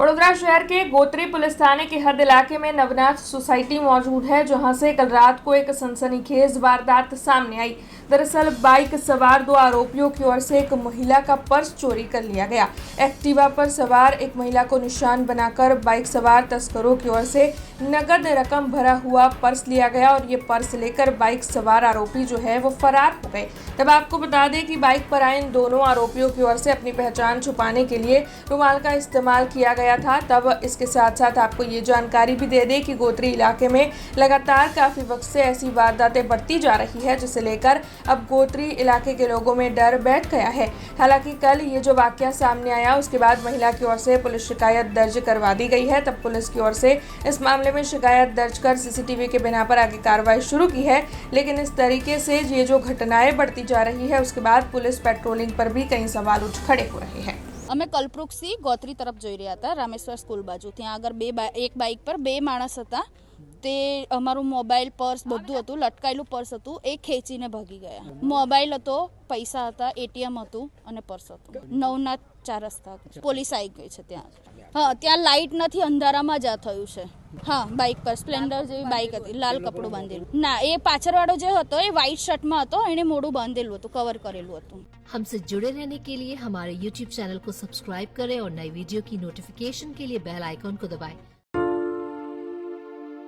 वडोदरा शहर के गोत्री पुलिस थाने के हद इलाके में नवनाथ सोसाइटी मौजूद है, जहां से कल रात को एक सनसनीखेज वारदात सामने आई। दरअसल बाइक सवार दो आरोपियों की ओर से एक महिला का पर्स चोरी कर लिया गया। एक्टिवा पर सवार एक महिला को निशान बनाकर बाइक सवार तस्करों की ओर से नगद रकम भरा हुआ पर्स लिया गया और ये पर्स लेकर बाइक सवार आरोपी जो है वो फरार हो गए। तब आपको बता दें कि बाइक पर आए इन दोनों आरोपियों की ओर से अपनी पहचान छुपाने के लिए रुमाल का इस्तेमाल किया गया था। तब इसके साथ साथ आपको ये जानकारी भी दे दें कि गोत्री इलाके में लगातार काफी वक्त से ऐसी वारदातें बढ़ती जा रही है, जिसे लेकर अब गोत्री इलाके के लोगों में डर बैठ गया है। हालांकि कल ये जो वाकया सामने आया उसके बाद महिला की ओर से पुलिस शिकायत दर्ज करवा दी गई है। तब पुलिस की ओर से इस मामले में शिकायत दर्ज कर सीसीटीवी के बिना पर आगे कार्रवाई शुरू की है। लेकिन इस तरीके से ये जो घटनाएं बढ़ती जा रही है उसके बाद पुलिस पेट्रोलिंग पर भी कई सवाल उठ खड़े हो रहे हैं। અમે કલ્પવૃક્ષથી ગોત્રી તરફ જઈ રહ્યા હતા, રામેશ્વર સ્કૂલ બાજુ। ત્યાં આગળ એક બાઇક પર બે માણસ હતા, તે અમારું મોબાઈલ પર્સ બધું હતું, લટકાયેલું પર્સ હતું, એ ખેંચીને ભાગી ગયા। મોબાઈલ હતો, પૈસા હતા, એટીએમ હતું અને પર્સ હતું। નવનાથ 4 રસ્તા પોલીસ આવી ગઈ છે ત્યાં। હા, ત્યાં લાઇટ નથી, અંધારામાં જ આ થયું છે। હા, બાઇક પર સ્પ્લેન્ડર જેવી બાઇક હતી, લાલ કપડું બાંધેલું। ના, એ પાછળવાળો જે હતો એ વ્હાઇટ શર્ટમાં હતો, એણે મોઢું બાંધેલું હતું, કવર કરેલું હતું। हमसे जुड़े रहने के लिए हमारे YouTube चैनल को सब्सक्राइब करें और नई वीडियो की नोटिफिकेशन के लिए बेल आइकॉन को दबाएं।